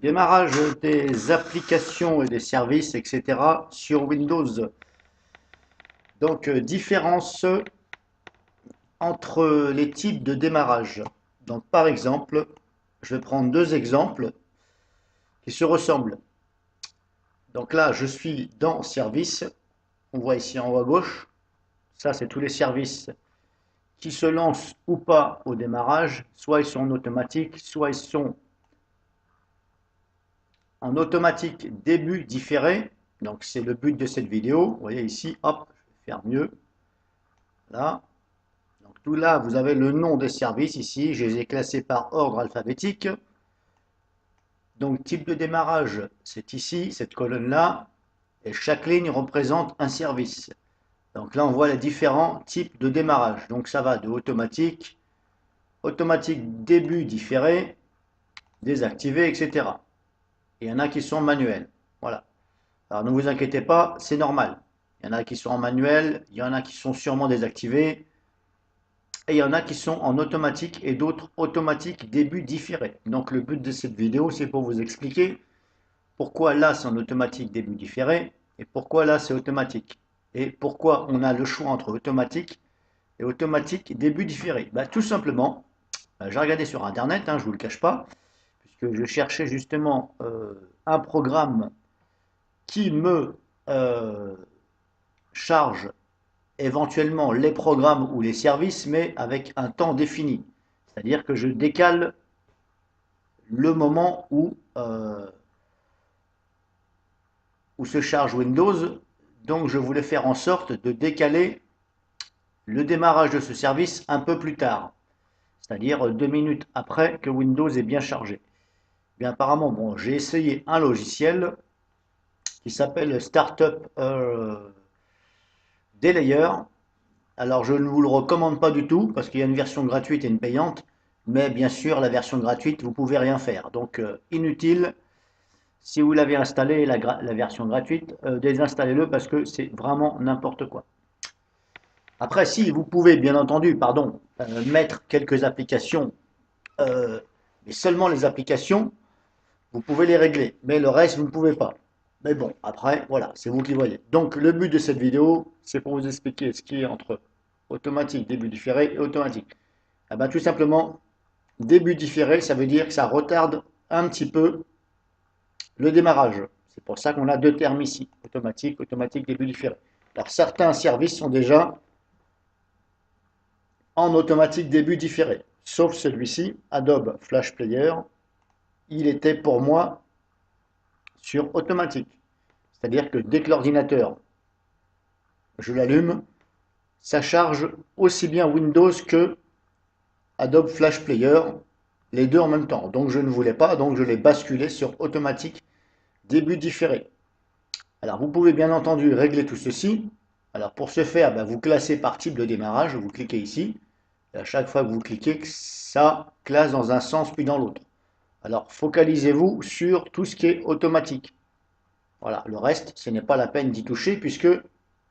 Démarrage des applications et des services, etc. sur Windows. Donc, différence entre les types de démarrage. Donc, par exemple, je vais prendre deux exemples qui se ressemblent. Donc là, je suis dans Service. On voit ici en haut à gauche. Ça, c'est tous les services qui se lancent ou pas au démarrage. Soit ils sont en automatique, soit ils sont en automatique début différé. Donc c'est le but de cette vidéo. Vous voyez ici, hop, je vais faire mieux. Là. Donc tout là, vous avez le nom des services ici. Je les ai classés par ordre alphabétique. Donc type de démarrage, c'est ici, cette colonne-là. Et chaque ligne représente un service. Donc là, on voit les différents types de démarrage. Donc ça va de automatique, automatique début différé, désactivé, etc. Et il y en a qui sont manuels. Voilà. Alors ne vous inquiétez pas, c'est normal. Il y en a qui sont en manuel, il y en a qui sont sûrement désactivés, et il y en a qui sont en automatique et d'autres automatiques début différé. Donc le but de cette vidéo, c'est pour vous expliquer pourquoi là c'est en automatique début différé et pourquoi là c'est automatique. Et pourquoi on a le choix entre automatique et automatique début différé. Bah, tout simplement, j'ai regardé sur internet, je ne vous le cache pas, puisque je cherchais justement un programme qui me charge éventuellement les programmes ou les services, mais avec un temps défini. C'est-à-dire que je décale le moment où se charge Windows. Donc je voulais faire en sorte de décaler le démarrage de ce service un peu plus tard, c'est-à-dire 2 minutes après que Windows est bien chargé. Bien apparemment, bon, j'ai essayé un logiciel qui s'appelle Startup Delayer. Alors je ne vous le recommande pas du tout parce qu'il y a une version gratuite et une payante, mais bien sûr la version gratuite vous pouvez rien faire. Donc inutile, si vous l'avez installé la version gratuite, désinstallez-le parce que c'est vraiment n'importe quoi. Après si vous pouvez bien entendu, pardon, mettre quelques applications, mais seulement les applications, vous pouvez les régler, mais le reste vous ne pouvez pas. Mais bon, après, voilà, c'est vous qui voyez. Donc le but de cette vidéo, c'est pour vous expliquer ce qui est entre automatique, début différé et automatique. Eh ben, tout simplement, début différé, ça veut dire que ça retarde un petit peu le démarrage. C'est pour ça qu'on a deux termes ici, automatique, automatique, début différé. Alors certains services sont déjà en automatique début différé, sauf celui-ci, Adobe Flash Player, il était pour moi sur automatique. C'est-à-dire que dès que l'ordinateur, je l'allume, ça charge aussi bien Windows que Adobe Flash Player, les deux en même temps. Donc je ne voulais pas, donc je l'ai basculé sur automatique début différé. Alors vous pouvez bien entendu régler tout ceci. Alors pour ce faire, vous classez par type de démarrage, vous cliquez ici, et à chaque fois que vous cliquez, ça classe dans un sens puis dans l'autre. Alors focalisez-vous sur tout ce qui est automatique. Voilà, le reste, ce n'est pas la peine d'y toucher puisque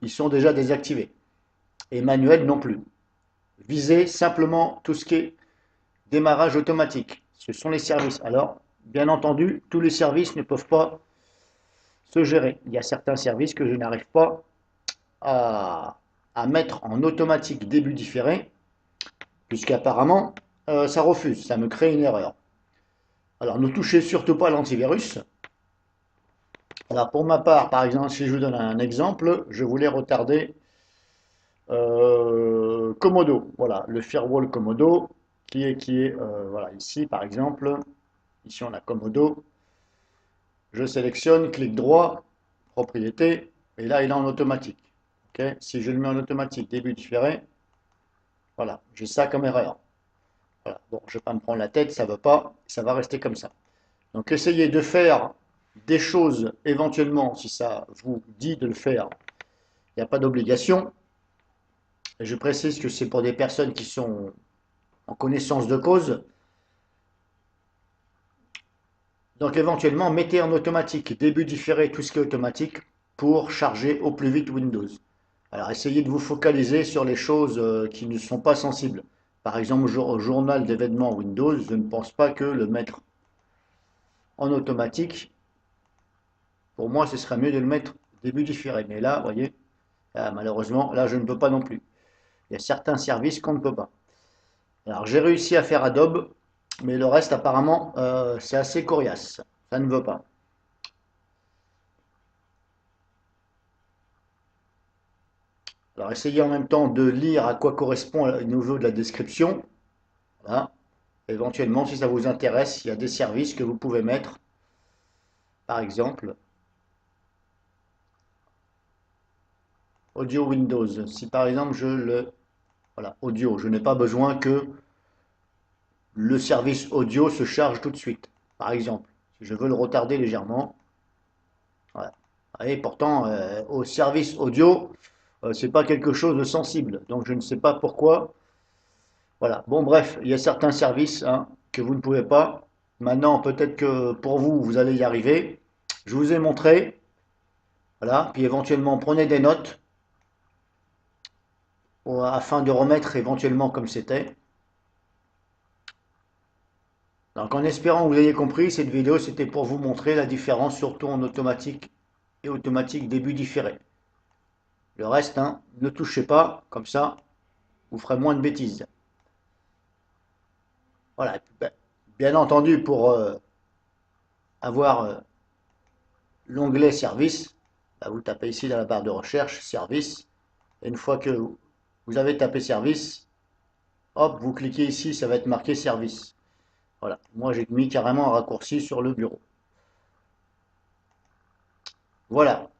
ils sont déjà désactivés. Et manuel non plus. Visez simplement tout ce qui est démarrage automatique. Ce sont les services. Alors, bien entendu, tous les services ne peuvent pas se gérer. Il y a certains services que je n'arrive pas à mettre en automatique début différé, puisqu'apparemment, ça refuse, ça me crée une erreur. Alors, ne touchez surtout pas à l'antivirus. Alors, pour ma part, par exemple, si je vous donne un exemple, je voulais retarder Komodo. Voilà, le firewall Komodo, voilà, ici, par exemple. Ici, on a Komodo. Je sélectionne, clic droit, propriété, et là, il est en automatique. Okay, si je le mets en automatique, début différé, voilà, j'ai ça comme erreur. Voilà. Bon, je ne vais pas me prendre la tête, ça ne veut pas, ça va rester comme ça. Donc, essayez de faire des choses éventuellement, si ça vous dit de le faire, il n'y a pas d'obligation. Et je précise que c'est pour des personnes qui sont en connaissance de cause. Donc éventuellement, mettez en automatique, début différé, tout ce qui est automatique, pour charger au plus vite Windows. Alors essayez de vous focaliser sur les choses qui ne sont pas sensibles. Par exemple, au journal d'événements Windows, je ne pense pas que le mettre en automatique, pour moi, ce serait mieux de le mettre début différé. Mais là, vous voyez, malheureusement, là, je ne peux pas non plus. Il y a certains services qu'on ne peut pas. Alors, j'ai réussi à faire Adobe, mais le reste, apparemment, c'est assez coriace. Ça ne veut pas. Alors, essayez en même temps de lire à quoi correspond le niveau de la description. Voilà. Éventuellement, si ça vous intéresse, il y a des services que vous pouvez mettre. Par exemple, Audio Windows. Si par exemple voilà, audio, je n'ai pas besoin que le service audio se charge tout de suite. Par exemple, si je veux le retarder légèrement. Voilà. Et pourtant, au service audio, c'est pas quelque chose de sensible. Donc je ne sais pas pourquoi. Voilà. Bon, bref, il y a certains services hein, que vous ne pouvez pas. Maintenant, peut-être que pour vous, vous allez y arriver. Je vous ai montré. Voilà. Puis éventuellement, prenez des notes afin de remettre éventuellement comme c'était. Donc en espérant que vous ayez compris, cette vidéo c'était pour vous montrer la différence surtout en automatique et automatique début différé. Le reste, hein, ne touchez pas, comme ça vous ferez moins de bêtises. Voilà, bien entendu pour avoir l'onglet service, bah, vous tapez ici dans la barre de recherche service, et une fois que vous avez tapé service, hop, vous cliquez ici, ça va être marqué service. Voilà, moi j'ai mis carrément un raccourci sur le bureau. Voilà.